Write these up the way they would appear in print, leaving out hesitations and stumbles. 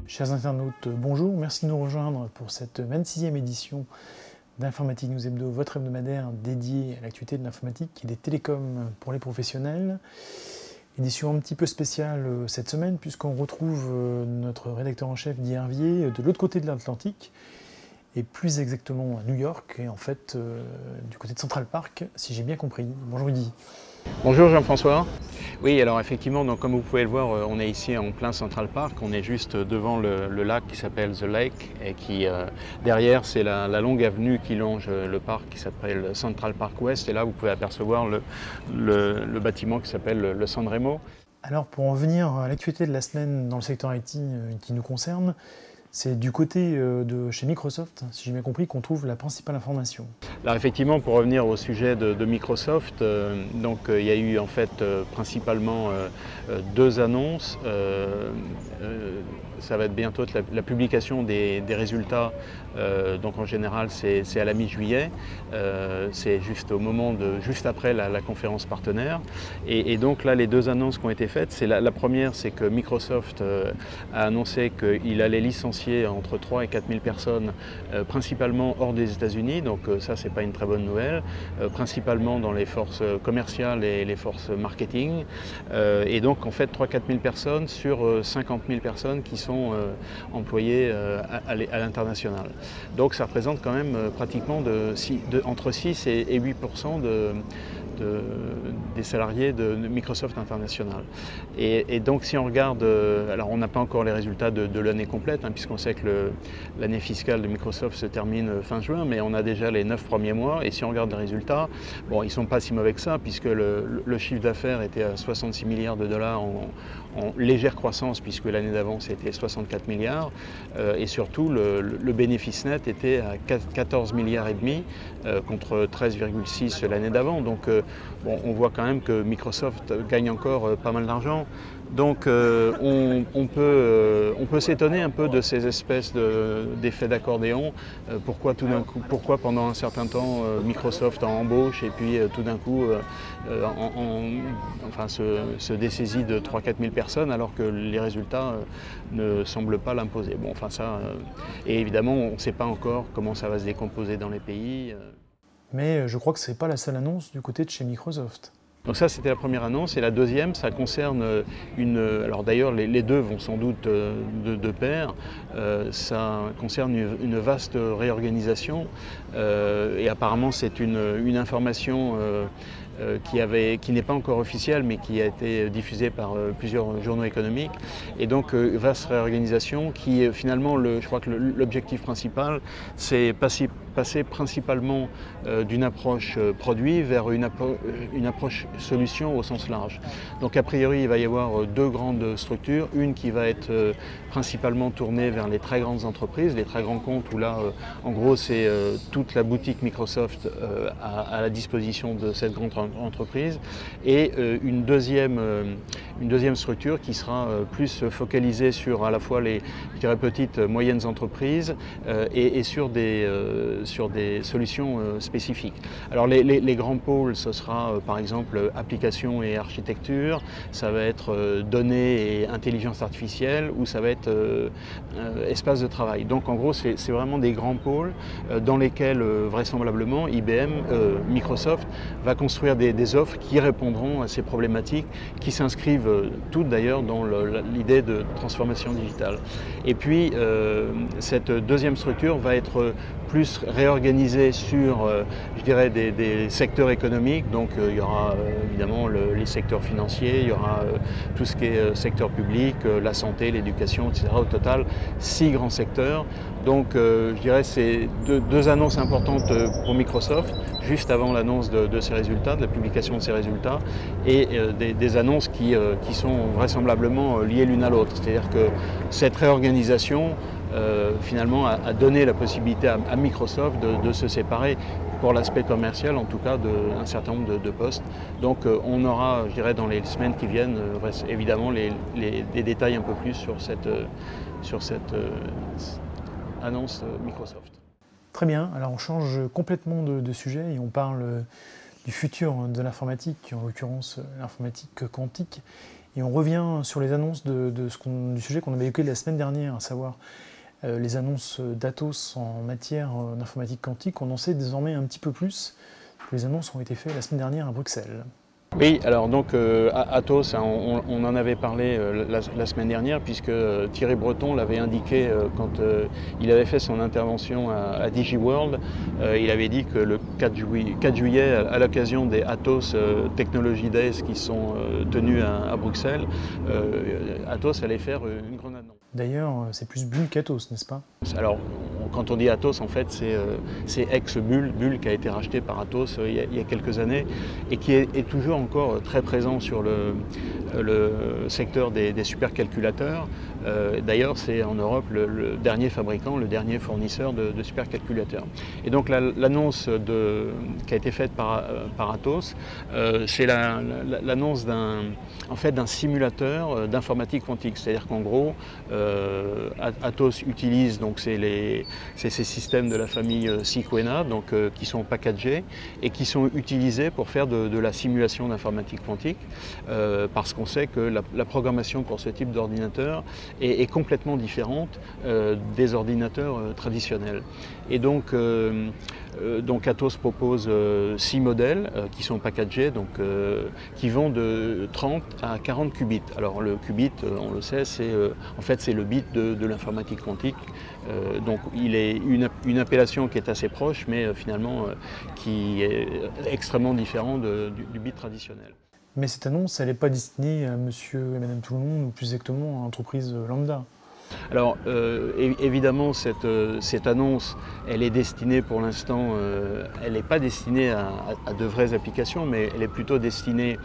Chers internautes, bonjour, merci de nous rejoindre pour cette 26e édition d'Informatique News Hebdo, votre hebdomadaire dédié à l'actualité de l'informatique et des télécoms pour les professionnels. Édition un petit peu spéciale cette semaine puisqu'on retrouve notre rédacteur en chef Guy Hervier de l'autre côté de l'Atlantique et plus exactement à New York et en fait du côté de Central Park, si j'ai bien compris. Bonjour Guy. Bonjour Jean-François. Oui, alors effectivement, donc, comme vous pouvez le voir, on est ici en plein Central Park. On est juste devant le lac qui s'appelle The Lake et qui, derrière, c'est la longue avenue qui longe le parc qui s'appelle Central Park West. Et là, vous pouvez apercevoir le bâtiment qui s'appelle le San Remo. Alors, pour en venir à l'actualité de la semaine dans le secteur IT qui nous concerne, c'est du côté de chez Microsoft, si j'ai bien compris, qu'on trouve la principale information. Alors effectivement, pour revenir au sujet de Microsoft, il y a eu en fait principalement deux annonces. Ça va être bientôt la publication des résultats. Donc en général, c'est à la mi-juillet. C'est juste juste après la conférence partenaire. Et donc là, les deux annonces qui ont été faites, la première, c'est que Microsoft a annoncé qu'il allait licencier entre 3 et 4 000 personnes, principalement hors des États-Unis. Donc ça, c'est pas une très bonne nouvelle. Principalement dans les forces commerciales et les forces marketing. Et donc en fait, 3 4 000 personnes sur 50 000 personnes qui sont employées à l'international. Donc ça représente quand même pratiquement entre 6 et 8% des salariés de Microsoft International. Et donc si on regarde, alors on n'a pas encore les résultats de l'année complète, puisqu'on sait que l'année fiscale de Microsoft se termine fin juin, mais on a déjà les 9 premiers mois, et si on regarde les résultats, bon, ils ne sont pas si mauvais que ça, puisque le chiffre d'affaires était à 66 milliards de dollars en légère croissance, puisque l'année d'avant c'était 64 milliards, et surtout le bénéfice net était à 14 milliards et demi contre 13,6 l'année d'avant. Donc bon, on voit quand même que Microsoft gagne encore pas mal d'argent. Donc on peut s'étonner un peu de ces espèces d'effets d'accordéon. Pourquoi pendant un certain temps Microsoft en embauche et puis tout d'un coup se dessaisit de 3-4 000 personnes alors que les résultats ne semblent pas l'imposer. Bon, enfin ça, et évidemment on ne sait pas encore comment ça va se décomposer dans les pays. Mais je crois que ce n'est pas la seule annonce du côté de chez Microsoft. Donc ça, c'était la première annonce. Et la deuxième, ça concerne alors d'ailleurs, les deux vont sans doute de pair. Ça concerne une vaste réorganisation. Et apparemment, c'est une information qui n'est pas encore officielle, mais qui a été diffusée par plusieurs journaux économiques. Et donc, vaste réorganisation qui, finalement, je crois que l'objectif principal, c'est passer principalement d'une approche produit vers une approche solution au sens large. Donc a priori il va y avoir deux grandes structures, une qui va être principalement tournée vers les très grandes entreprises, les très grands comptes où là en gros c'est toute la boutique Microsoft à la disposition de cette grande entreprise, et une deuxième structure qui sera plus focalisée sur à la fois les, je dirais, petites moyennes entreprises et sur des solutions spécifiques. Alors les grands pôles, ce sera par exemple applications et architecture, ça va être données et intelligence artificielle, ou ça va être espace de travail. Donc en gros c'est vraiment des grands pôles dans lesquels vraisemblablement Microsoft va construire des offres qui répondront à ces problématiques, qui s'inscrivent toutes d'ailleurs dans l'idée de transformation digitale. Et puis cette deuxième structure va être plus réorganisée sur, je dirais, des secteurs économiques. Donc il y aura évidemment les secteurs financiers, il y aura tout ce qui est secteur public, la santé, l'éducation, etc. Au total, 6 grands secteurs. Donc je dirais c'est deux annonces importantes pour Microsoft, juste avant l'annonce de ces résultats, de la publication de ces résultats, et des annonces qui sont vraisemblablement liées l'une à l'autre. C'est-à-dire que cette réorganisation finalement a donné la possibilité à Microsoft de se séparer, pour l'aspect commercial en tout cas, d'un certain nombre de postes. Donc on aura, je dirais, dans les semaines qui viennent, évidemment des détails un peu plus sur cette annonce Microsoft. Très bien, alors on change complètement de sujet et on parle du futur de l'informatique, en l'occurrence l'informatique quantique, Et on revient sur les annonces du sujet qu'on avait évoqué la semaine dernière, à savoir les annonces d'Atos en matière d'informatique quantique. On en sait désormais un petit peu plus. Les annonces ont été faites la semaine dernière à Bruxelles. Oui, alors donc Atos, on en avait parlé la semaine dernière puisque Thierry Breton l'avait indiqué quand il avait fait son intervention à DigiWorld. Il avait dit que le 4 juillet, à l'occasion des Atos Technology Days qui sont tenus à Bruxelles, Atos allait faire une grande annonce. D'ailleurs, c'est plus Bull qu'Atos, n'est-ce pas? Alors, quand on dit Atos, en fait, c'est ex-Bull, Bull qui a été racheté par Atos il y a quelques années et qui est toujours encore très présent sur le secteur des supercalculateurs. D'ailleurs, c'est en Europe le dernier fabricant, le dernier fournisseur de supercalculateurs. Et donc l'annonce qui a été faite par Atos, c'est l'annonce d'un simulateur d'informatique quantique. C'est-à-dire qu'en gros, Atos utilise donc ces systèmes de la famille Sequena, donc qui sont packagés et qui sont utilisés pour faire de la simulation d'informatique quantique, parce qu'on sait que la programmation pour ce type d'ordinateur est complètement différente des ordinateurs traditionnels. Et donc Atos propose 6 modèles qui sont packagés, donc qui vont de 30 à 40 qubits. Alors le qubit, on le sait, en fait c'est le bit de l'informatique quantique. Donc il est une appellation qui est assez proche, mais finalement qui est extrêmement différent du bit traditionnel. Mais cette annonce, elle n'est pas destinée à monsieur et madame tout le monde, ou plus exactement à l'entreprise lambda. Alors évidemment cette annonce, elle est destinée pour l'instant, elle n'est pas destinée à de vraies applications, mais elle est plutôt destinée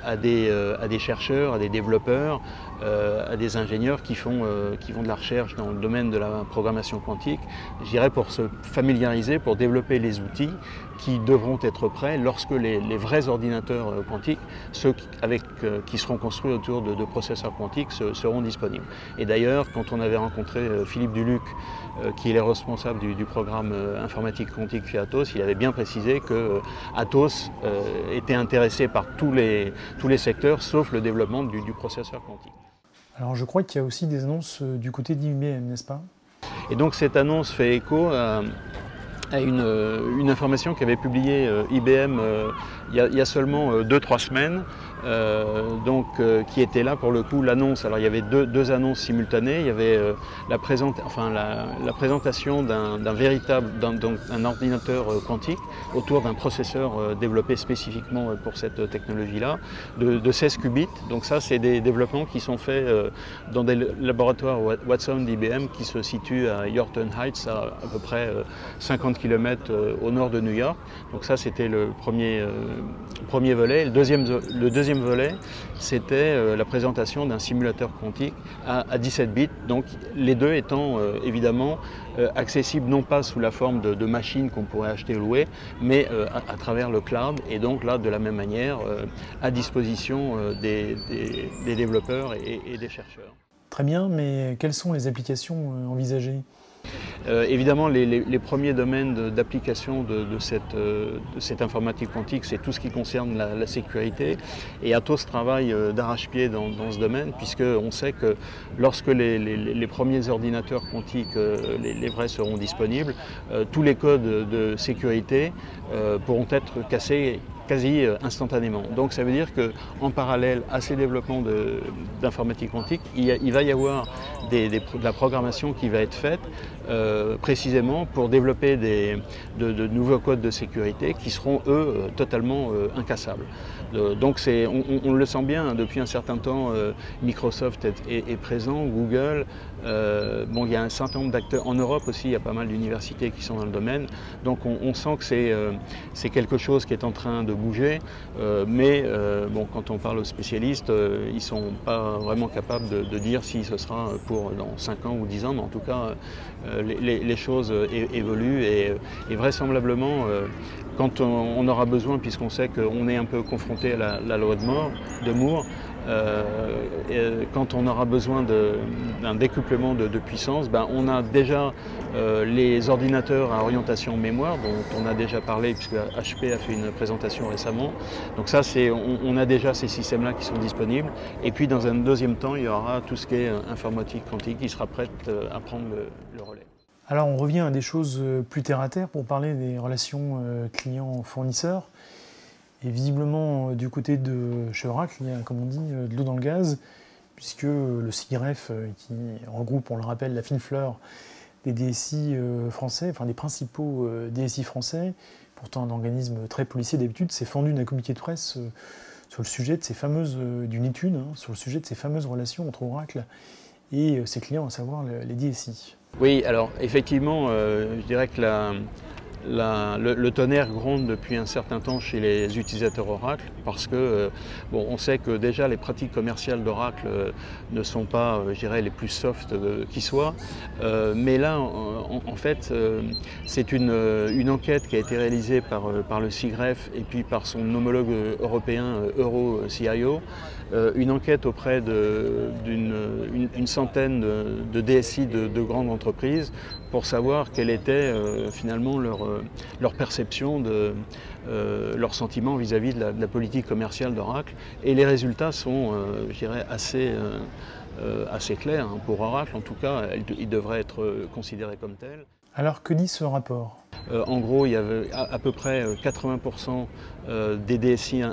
à des chercheurs, à des développeurs, à des ingénieurs qui font de la recherche dans le domaine de la programmation quantique, je dirais pour se familiariser, pour développer les outils qui devront être prêts lorsque les vrais ordinateurs quantiques, ceux qui seront construits autour de processeurs quantiques, seront disponibles. Et d'ailleurs, quand on avait rencontré Philippe Duluc, qui est le responsable du programme informatique quantique chez Atos, il avait bien précisé que Atos était intéressé par tous les secteurs, sauf le développement du processeur quantique. Alors je crois qu'il y a aussi des annonces du côté d'IBM, n'est-ce pas? Et donc cette annonce fait écho à une information qu'avait publiée IBM il y a seulement 2-3 semaines, qui était là pour le coup l'annonce. Alors il y avait deux annonces simultanées. Il y avait la présentation d'un ordinateur quantique autour d'un processeur développé spécifiquement pour cette technologie-là, de 16 qubits. Donc ça, c'est des développements qui sont faits dans des laboratoires Watson d'IBM qui se situent à Yorkton Heights, à peu près 50 km au nord de New York. Donc ça, c'était le premier volet. Le deuxième volet, c'était la présentation d'un simulateur quantique à 17 bits, donc les deux étant évidemment accessibles non pas sous la forme de machines qu'on pourrait acheter ou louer, mais à travers le cloud, et donc là, de la même manière, à disposition des développeurs et des chercheurs. Très bien, mais quelles sont les applications envisagées ? Évidemment, les premiers domaines d'application de cette informatique quantique, c'est tout ce qui concerne la sécurité. Et Atos travaille d'arrache-pied dans ce domaine, puisqu'on sait que lorsque les premiers ordinateurs quantiques, les vrais, seront disponibles, tous les codes de sécurité pourront être cassés quasi instantanément. Donc ça veut dire qu'en parallèle à ces développements d'informatique quantique, il va y avoir de la programmation qui va être faite précisément pour développer de nouveaux codes de sécurité qui seront, eux, totalement incassables. Donc on le sent bien, hein, depuis un certain temps, Microsoft est présent, Google, il y a un certain nombre d'acteurs. En Europe aussi, il y a pas mal d'universités qui sont dans le domaine. Donc on sent que c'est quelque chose qui est en train de bouger, quand on parle aux spécialistes, ils ne sont pas vraiment capables de dire si ce sera pour dans 5 ans ou 10 ans, mais en tout cas, les choses évoluent et vraisemblablement, quand on aura besoin, puisqu'on sait qu'on est un peu confronté à la loi de Moore, quand on aura besoin d'un découplement de puissance, on a déjà les ordinateurs à orientation mémoire, dont on a déjà parlé, puisque HP a fait une présentation récemment. Donc ça, on a déjà ces systèmes-là qui sont disponibles. Et puis dans un deuxième temps, il y aura tout ce qui est informatique quantique qui sera prête à prendre le relais. Alors on revient à des choses plus terre à terre pour parler des relations clients-fournisseurs. Et visiblement, du côté de chez Oracle, il y a, comme on dit, de l'eau dans le gaz, puisque le SIGREF, qui regroupe, on le rappelle, la fine fleur des DSI français, enfin des principaux DSI français, pourtant un organisme très policier d'habitude, s'est fendu d'un communiqué de presse sur le sujet de ces fameuses, d'une étude, sur le sujet de ces fameuses relations entre Oracle et ses clients, à savoir les DSI. Oui, alors effectivement, je dirais que le tonnerre gronde depuis un certain temps chez les utilisateurs Oracle parce que on sait que déjà les pratiques commerciales d'Oracle ne sont pas, je dirais, les plus soft qui soient. Mais là, en fait, c'est une enquête qui a été réalisée par le SIGREF et puis par son homologue européen EuroCIO. Une enquête auprès d'une centaine de DSI de grandes entreprises pour savoir quelle était finalement leur perception, leur sentiment vis-à-vis de la politique commerciale d'Oracle. Et les résultats sont, je dirais, assez clairs. Pour Oracle, en tout cas, il devrait être considéré comme tel. Alors, que dit ce rapport ? En gros, il y avait à peu près 80% des DSI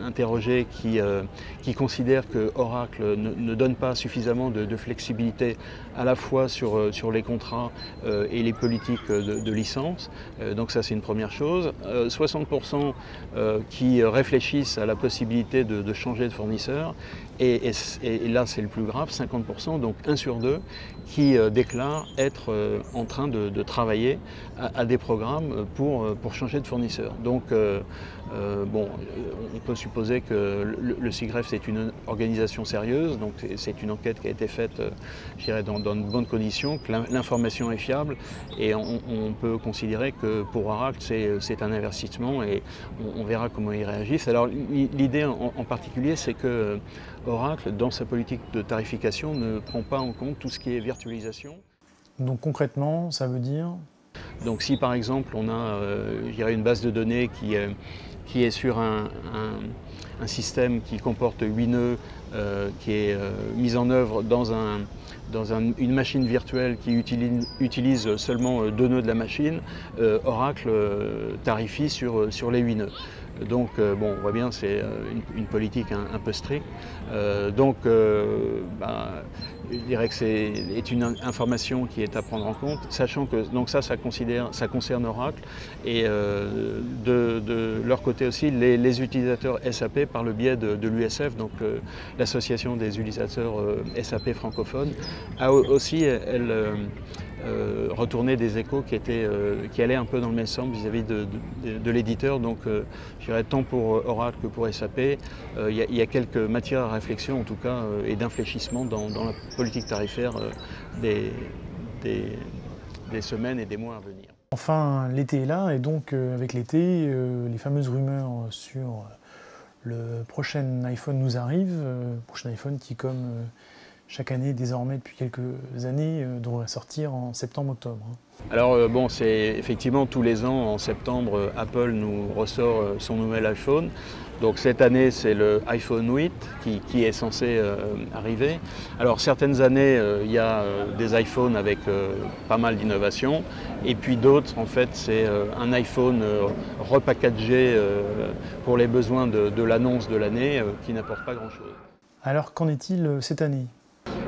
interrogés qui considèrent que Oracle ne donne pas suffisamment de flexibilité à la fois sur les contrats et les politiques de licence. Donc ça, c'est une première chose. 60% qui réfléchissent à la possibilité de changer de fournisseur. Et là, c'est le plus grave, 50%, donc 1 sur 2, qui déclarent être en train de travailler à des programmes pour changer de fournisseur. Donc, on peut supposer que le SIGREF, c'est une organisation sérieuse, donc c'est une enquête qui a été faite, je dirais, dans de bonnes conditions, que l'information est fiable, et on peut considérer que pour Oracle, c'est un investissement, et on verra comment ils réagissent. Alors, l'idée en particulier, c'est que Oracle, dans sa politique de tarification, ne prend pas en compte tout ce qui est virtualisation. Donc concrètement, ça veut dire ? Donc si par exemple on a je dirais une base de données qui est sur un système qui comporte 8 nœuds, qui est mise en œuvre dans une machine virtuelle qui utilise seulement 2 nœuds de la machine, Oracle tarifie sur les 8 nœuds. Donc on voit bien, c'est une politique un peu stricte. Je dirais que c'est une information qui est à prendre en compte, sachant que donc ça concerne Oracle, et de leur côté aussi les utilisateurs SAP par le biais de l'USF, donc l'association des utilisateurs SAP francophones, a aussi elle retourné des échos qui allaient un peu dans le même sens vis-à-vis de l'éditeur. Donc je dirais tant pour Oracle que pour SAP, il y a quelques matières à réflexion en tout cas et d'infléchissement dans la politique tarifaire des semaines et des mois à venir. Enfin, l'été est là, et donc avec l'été, les fameuses rumeurs sur le prochain iPhone nous arrivent, prochain iPhone qui, comme chaque année désormais depuis quelques années, devrait sortir en septembre-octobre. Alors c'est effectivement tous les ans en septembre, Apple nous ressort son nouvel iPhone. Donc cette année c'est le iPhone 8 qui est censé arriver. Alors certaines années il y a des iPhones avec pas mal d'innovations, et puis d'autres en fait c'est un iPhone repackagé pour les besoins de l'annonce de l'année qui n'apporte pas grand chose. Alors qu'en est-il cette année ?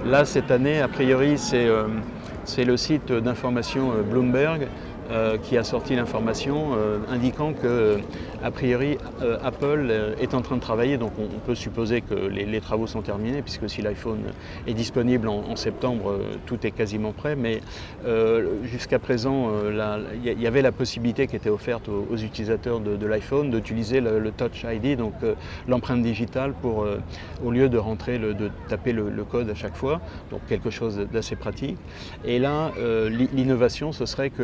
Là, cette année, a priori, c'est le site d'information Bloomberg qui a sorti l'information indiquant que, a priori, Apple est en train de travailler, donc on peut supposer que les travaux sont terminés, puisque si l'iPhone est disponible en septembre, tout est quasiment prêt, mais jusqu'à présent, il y avait la possibilité qui était offerte aux utilisateurs de l'iPhone d'utiliser le Touch ID, donc l'empreinte digitale, pour, au lieu de taper le code à chaque fois, donc quelque chose d'assez pratique. Et là, l'innovation, ce serait que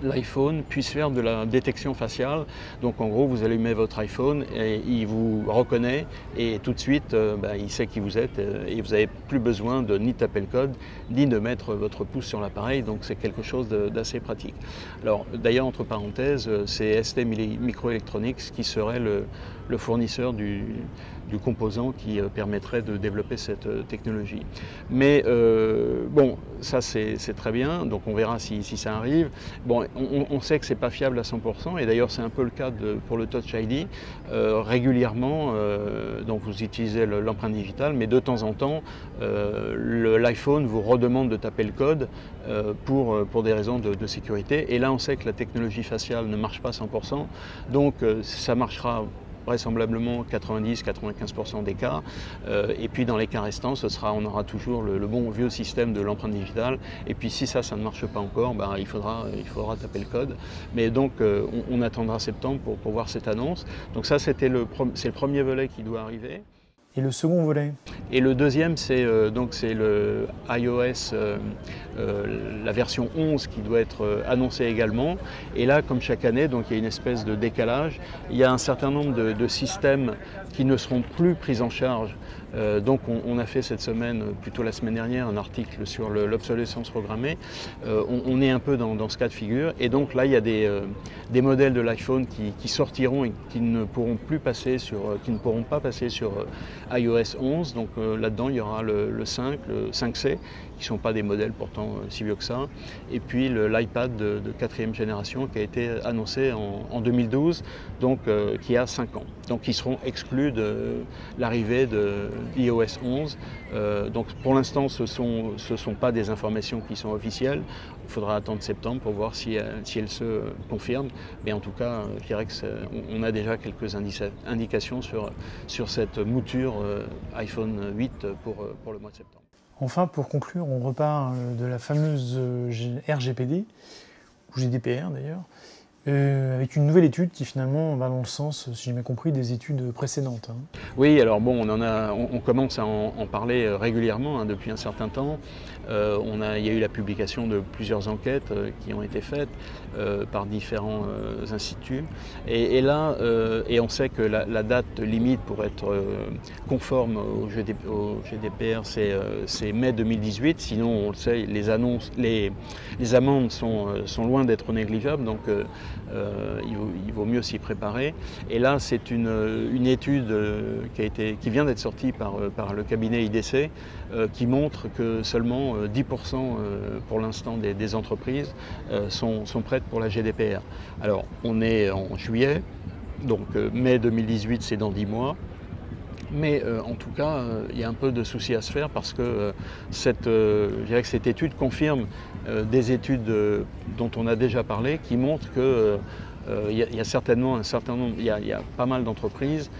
l'iPhone puisse faire de la détection faciale. Donc en gros, vous allumez votre iPhone et il vous reconnaît et tout de suite, il sait qui vous êtes et vous n'avez plus besoin de ni taper le code, ni de mettre votre pouce sur l'appareil. Donc c'est quelque chose d'assez pratique. Alors d'ailleurs, entre parenthèses, c'est ST Microelectronics qui serait le fournisseur du composant qui permettrait de développer cette technologie. Mais bon, ça c'est très bien, donc on verra si ça arrive. Bon, on sait que c'est pas fiable à 100%, et d'ailleurs c'est un peu le cas pour le Touch ID. Régulièrement, donc vous utilisez l'empreinte digitale, mais de temps en temps, l'iPhone vous redemande de taper le code pour des raisons de sécurité. Et là, on sait que la technologie faciale ne marche pas à 100%, donc ça marchera vraisemblablement 90-95% des cas, et puis dans les cas restants, on aura toujours le bon vieux système de l'empreinte digitale, et puis si ça ne marche pas encore, il faudra taper le code. Mais donc on attendra septembre pour voir cette annonce. Donc ça, c'est le premier volet qui doit arriver. Et le second volet? Et le deuxième, c'est le iOS, la version 11 qui doit être annoncée également. Et là, comme chaque année, donc il y a une espèce de décalage. Il y a un certain nombre de systèmes qui ne seront plus pris en charge. Donc on a fait cette semaine, plutôt la semaine dernière, un article sur l'obsolescence programmée. On est un peu dans ce cas de figure. Et donc là, il y a des modèles de l'iPhone qui sortiront et qui ne pourront pas passer sur iOS 11. Donc là-dedans, il y aura le 5, le 5C, qui ne sont pas des modèles pourtant si vieux que ça. Et puis l'iPad de 4e génération qui a été annoncé en 2012, donc qui a 5 ans. Donc ils seront exclus de l'arrivée de iOS 11. Donc pour l'instant, ce sont pas des informations qui sont officielles. Il faudra attendre septembre pour voir si elles se confirment. Mais en tout cas, je dirais qu'on a déjà quelques indications sur cette mouture iPhone 8 pour le mois de septembre. Enfin, pour conclure, on repart de la fameuse RGPD, ou GDPR d'ailleurs, avec une nouvelle étude qui finalement va dans le sens, si j'ai bien compris, des études précédentes. Oui, alors bon, on commence à en parler régulièrement depuis un certain temps. Il y a eu la publication de plusieurs enquêtes qui ont été faites par différents instituts. Et là, on sait que la date limite pour être conforme au GDPR, c'est mai 2018. Sinon, on le sait, les amendes sont loin d'être négligeables. Donc, il vaut mieux s'y préparer. Et là, c'est une étude qui vient d'être sortie par le cabinet IDC qui montre que seulement 10% pour l'instant des entreprises sont prêtes pour la GDPR. Alors, on est en juillet, donc mai 2018, c'est dans 10 mois. Mais en tout cas, il y a un peu de souci à se faire parce que je dirais que cette étude confirme des études dont on a déjà parlé qui montrent que il y a certainement un certain nombre, il y a pas mal d'entreprises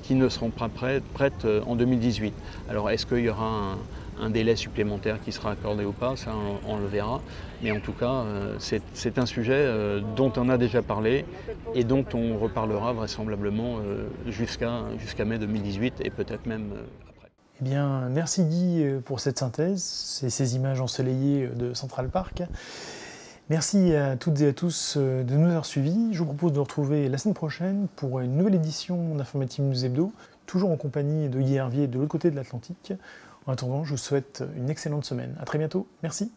qui ne seront pas prêtes en 2018. Alors est-ce qu'il y aura un délai supplémentaire qui sera accordé ou pas, ça on le verra. Mais en tout cas, c'est un sujet dont on a déjà parlé et dont on reparlera vraisemblablement jusqu'à mai 2018 et peut-être même après. Eh bien, merci Guy pour cette synthèse et ces images ensoleillées de Central Park. Merci à toutes et à tous de nous avoir suivis. Je vous propose de nous retrouver la semaine prochaine pour une nouvelle édition d'Informatique News Hebdo, toujours en compagnie de Guy Hervier de l'autre côté de l'Atlantique. En attendant, je vous souhaite une excellente semaine. À très bientôt. Merci.